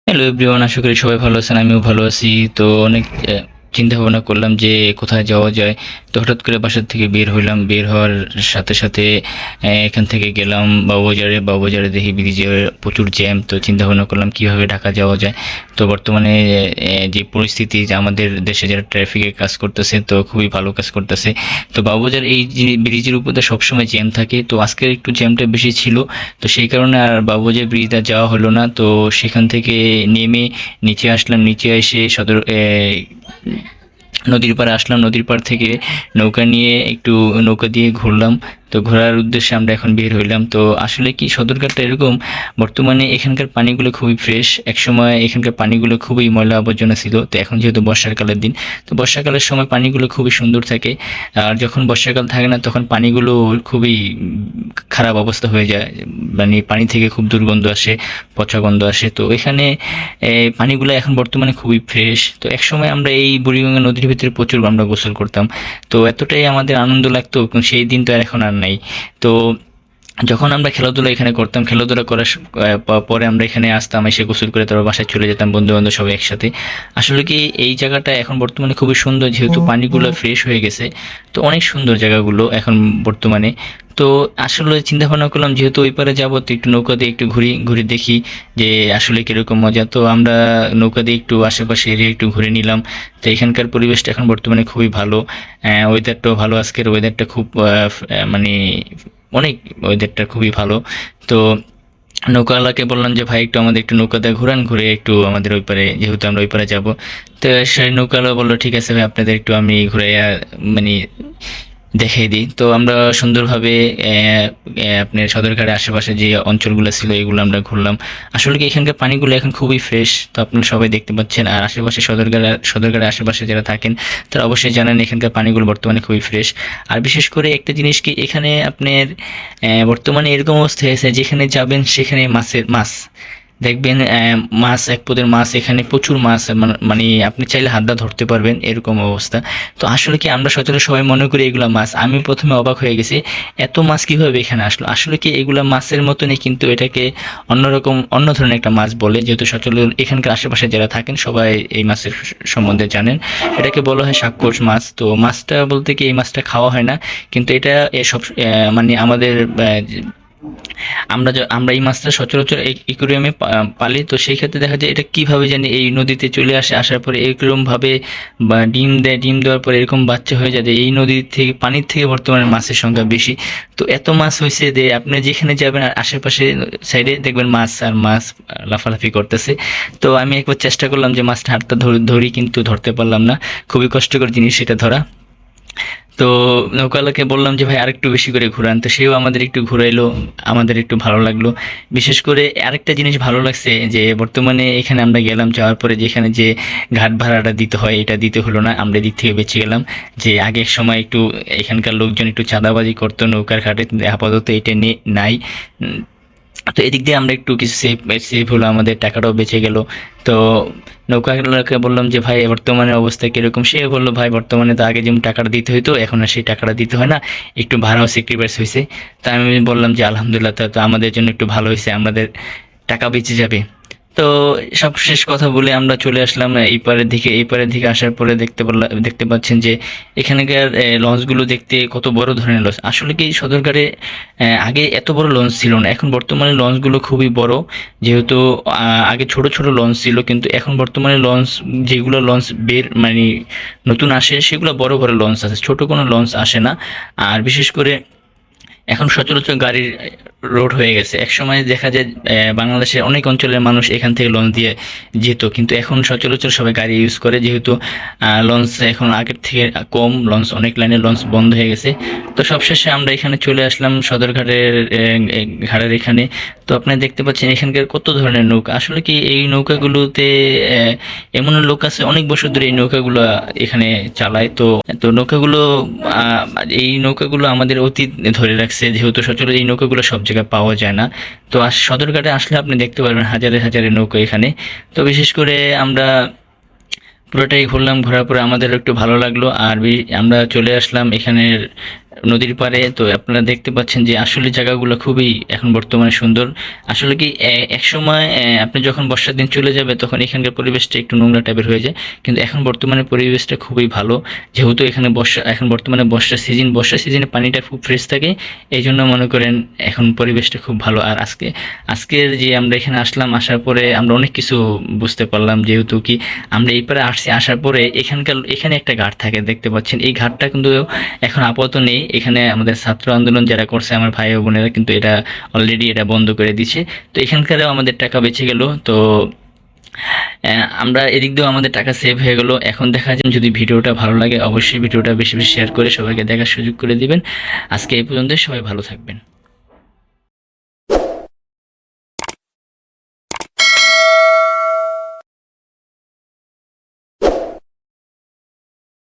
Hello everyone, আশা করি সবাই ভালো আছেন। আমিও ভালো আছি। তো অনেক চিন্তা ভাবনা করলাম যে কোথায় যাওয়া যায়। তো হঠাৎ করে বাসার থেকে বের হইলাম। বের হওয়ার সাথে সাথে এখান থেকে গেলাম বাবুবাজারে। বাবুবাজারে দেখি ব্রিজে প্রচুর জ্যাম। তো চিন্তা ভাবনা করলাম কিভাবে ঢাকা যাওয়া যায়। তো বর্তমানে যে পরিস্থিতি, যে আমাদের দেশে যারা ট্রাফিকের কাজ করতেছে, তো খুবই ভালো কাজ করতেছে। তো বাবুবাজার এই যে ব্রিজের উপর দিয়ে সবসময় জ্যাম থাকে। তো আজকের একটু জ্যামটা বেশি ছিল। তো সেই কারণে আর বাবুবাজার ব্রিজটা যাওয়া হলো না। তো সেখান থেকে নেমে নিচে আসলাম। নিচে এসে নদীর পাড়ে আসলাম। নদীর পাড় থেকে নৌকা নিয়ে একটু নৌকা দিয়ে ঘুরলাম। তো ঘোরার উদ্দেশ্যে আমরা এখন বের হইলাম। তো আসলে কি সদরঘাটটা এরকম, বর্তমানে এখানকার পানিগুলো খুবই ফ্রেশ। একসময় এখানকার পানিগুলো খুবই ময়লা আবর্জনা ছিল। তো এখন যেহেতু বর্ষাকালের দিন, তো বর্ষাকালের সময় পানিগুলো খুবই সুন্দর থাকে। আর যখন বর্ষাকাল থাকে না, তখন পানিগুলো খুবই খারাপ অবস্থা হয়ে যায়। মানে পানি থেকে খুব দুর্গন্ধ আসে, পচা গন্ধ আসে। তো এখানে পানিগুলো এখন বর্তমানে খুবই ফ্রেশ। তো একসময় আমরা এই বুড়িগঙ্গা নদীর ভিতরে প্রচুর আমরা গোসল করতাম। তো এতটাই আমাদের আনন্দ লাগতো, সেই দিন তো আর এখন আর নাই। তো যখন আমরা খেলাধুলা এখানে করতাম, খেলাধুলা করার পরে আমরা এখানে আসতাম, এসে গোসল করে তারপর বাসায় চলে যেতাম বন্ধু বান্ধব সবাই একসাথে। আসলে কি এই জায়গাটা এখন বর্তমানে খুবই সুন্দর, যেহেতু পানিগুলো ফ্রেশ হয়ে গেছে। তো অনেক সুন্দর জায়গাগুলো এখন বর্তমানে। তো আসলে চিন্তা ভাবনা করলাম, যেহেতু ওই পারে যাবো, তো একটু নৌকা দিয়ে একটু ঘুরি ঘুরে দেখি যে আসলে কিরকম মজা। তো আমরা নৌকা দিয়ে একটু আশেপাশে এরিয়া একটু ঘুরে নিলাম। তো এখানকার পরিবেশটা এখন বর্তমানে খুবই ভালো। ওয়েদারটাও ভালো, আজকের ওয়েদারটা খুব মানে অনেক, ওয়েদারটা খুবই ভালো। তো নৌকাওয়ালাকে বললাম যে ভাই একটু আমাদের একটু নৌকা দিয়ে ঘুরান, ঘুরে একটু আমাদের ওই পারে, যেহেতু আমরা ওই পারে যাবো। তো সেই নৌকাওয়ালা বললো ঠিক আছে ভাই, আপনাদের একটু আমি ঘুরাইয়া মানে দেখিয়ে দিই। তো আমরা সুন্দরভাবে আপনার সদরঘাটের আশেপাশে যে অঞ্চলগুলো ছিল এগুলো আমরা ঘুরলাম। আসলে কি এখানকার পানিগুলো এখন খুবই ফ্রেশ, তো আপনারা সবাই দেখতে পাচ্ছেন। আর আশেপাশে সদরঘাটের আশেপাশে যারা থাকেন তারা অবশ্যই জানেন এখানকার পানিগুলো বর্তমানে খুবই ফ্রেশ। আর বিশেষ করে একটা জিনিস কি, এখানে আপনার বর্তমানে এরকম অবস্থা হয়েছে, যেখানে যাবেন সেখানে মাছ দেখবেন। মাছ, এক পদের মাছ, এখানে প্রচুর মাছ। মানে আপনি চাইলে হাত দা ধরতে পারবেন, এরকম অবস্থা। তো আসলে কি আমরা সচরাচর সবাই মনে করি এগুলা মাছ। আমি প্রথমে অবাক হয়ে গেছি, এত মাছ কিভাবে এখানে আসলো। আসলে কি এগুলা মাছের মতনই, কিন্তু এটাকে অন্যরকম, অন্য ধরনের একটা মাছ বলে। যেহেতু সচরাচর এখানকার আশেপাশে যারা থাকেন সবাই এই মাছের সম্বন্ধে জানেন। এটাকে বলা হয় সাক্ষর মাছ। তো মাছটা বলতে কি, এই মাছটা খাওয়া হয় না, কিন্তু এটা সব মানে আমাদের আমরা এই মাছটা সচরাচর একুরিয়ামে পালি। তো সেই ক্ষেত্রে দেখা যায় এটা কিভাবে জানি এই নদীতে চলে আসে, আসার পরে এরকম ভাবে বা ডিম দেয়। ডিম দেওয়ার পরে এরকম বাচ্চা হয়ে যায় যে এই নদীর থেকে, পানির থেকে বর্তমানে মাছের সংখ্যা বেশি। তো এত মাছ হয়েছে যে আপনি যেখানে যাবেন আর আশেপাশে সাইডে দেখবেন মাছ আর মাছ লাফালাফি করতেছে। তো আমি একবার চেষ্টা করলাম যে মাছটা হাতটা ধরি, কিন্তু ধরতে পারলাম না। খুবই কষ্টকর জিনিস এটা ধরা। তো নৌকাওয়ালাকে বললাম যে ভাই আরেকটু বেশি করে ঘুরান। তো সেও আমাদের একটু ঘুরাইলো, আমাদের একটু ভালো লাগলো। বিশেষ করে আরেকটা জিনিস ভালো লাগছে, যে বর্তমানে এখানে আমরা গেলাম, যাওয়ার পরে যেখানে যে ঘাট ভাড়াটা দিতে হয় এটা দিতে হলো না, আমরা এদিক থেকে বেঁচে গেলাম। যে আগের সময় একটু এখানকার লোকজন একটু চাঁদাবাজি করতো নৌকার ঘাটে, আপাতত এটা নাই। তো এদিক দিয়ে আমরা একটু কিছু সেভ হলো, আমাদের টাকাটাও বেঁচে গেল। তো নৌকাওয়ালাকে বললাম যে ভাই বর্তমানে অবস্থা কিরকম। সে বললো ভাই বর্তমানে তো আগে যেমন টাকাটা দিতে হইতো, এখন আর সেই টাকাটা দিতে হয় না, একটু ভাড়াও স্যাক্রিফাইস হয়েছে। তা আমি বললাম যে আলহামদুলিল্লাহ, তো আমাদের জন্য একটু ভালো হয়েছে, আমাদের টাকা বেঁচে যাবে। তো সব শেষ কথা বলে আমরা চলে আসলাম এই পারের দিকে আসার পরে দেখতে পাচ্ছেন যে এখানকার লঞ্চগুলো দেখতে কত বড় ধরনের লঞ্চ। আসলে কি সদরঘাটে আগে এত বড় লঞ্চ ছিল না, এখন বর্তমানে লঞ্চগুলো খুবই বড়। যেহেতু আগে ছোট ছোট লঞ্চ ছিল, কিন্তু এখন বর্তমানে লঞ্চ, যেগুলো লঞ্চ মানে নতুন আসে, সেগুলো বড় বড় লঞ্চ আছে, ছোট কোনো লঞ্চ আসে না। আর বিশেষ করে এখন সচরাচর গাড়ির রোড হয়ে গেছে। একসময় দেখা যায় বাংলাদেশের অনেক অঞ্চলের মানুষ এখান থেকে লঞ্চ দিয়ে যেত, কিন্তু এখন সচরাচর সবাই গাড়ি ইউজ করে। যেহেতু লঞ্চ এখন আগের থেকে কম, লঞ্চ অনেক লাইনের লঞ্চ বন্ধ হয়ে গেছে। তো সবশেষে আমরা এখানে চলে আসলাম সদরঘাটের ঘাটের এখানে। তো আপনারা দেখতে পাচ্ছেন এখানকার কত ধরনের নৌকা। আসলে কি এই নৌকাগুলোতে এমন লোক আছে অনেক বছর ধরে এই নৌকাগুলো এখানে চালায়। তো তো নৌকাগুলো আহ, এই নৌকাগুলো আমাদের অতীত ধরে রাখছে, যেহেতু সচরাচর এই নৌকাগুলো সব জায়গায় পাওয়া যায় না। তো সদরঘাটে আসলে আপনি দেখতে পারবেন হাজারে হাজারে নৌকা এখানে। তো বিশেষ করে আমরা পুরোটাই ঘুরলাম, ঘোরার পরে আমাদের একটু ভালো লাগলো। আর আমরা চলে আসলাম এখানের নদীর পাড়ে। তো আপনারা দেখতে পাচ্ছেন যে আসলে জায়গাগুলো খুবই এখন বর্তমানে সুন্দর। আসলে কি একসময় আপনি যখন বর্ষার দিন চলে যাবে তখন এখানকার পরিবেশটা একটু নোংরা টাইপের হয়ে যায়, কিন্তু এখন বর্তমানে পরিবেশটা খুবই ভালো। যেহেতু এখানে এখন বর্তমানে বর্ষা সিজনে পানিটা খুব ফ্রেশ থাকে, এই জন্য মনে করেন এখন পরিবেশটা খুব ভালো। আর আজকের যে আমরা এখানে আসলাম, আসার পরে আমরা অনেক কিছু বুঝতে পারলাম। যেহেতু কি আমরা এই পারে আসছি, আসার পরে এখানে একটা ঘাট থাকে দেখতে পাচ্ছেন, এই ঘাটটা কিন্তু এখন আপাতত নেই। এখানে আমাদের ছাত্র আন্দোলন যারা করছে আমার ভাই ও বোনেরা কিন্তু এটা অলরেডি এটা বন্ধ করে দিছে। তো এখানকারও আমাদের টাকা বেঁচে গেল। তো আমরা এদিক দিয়েও আমাদের টাকা সেভ হয়ে গেল। এখন দেখা যায়, যদি ভিডিওটা ভালো লাগে অবশ্যই ভিডিওটা বেশি বেশি শেয়ার করে সবাইকে দেখার সুযোগ করে দিবেন। আজকে এই পর্যন্ত, সবাই ভালো থাকবেন।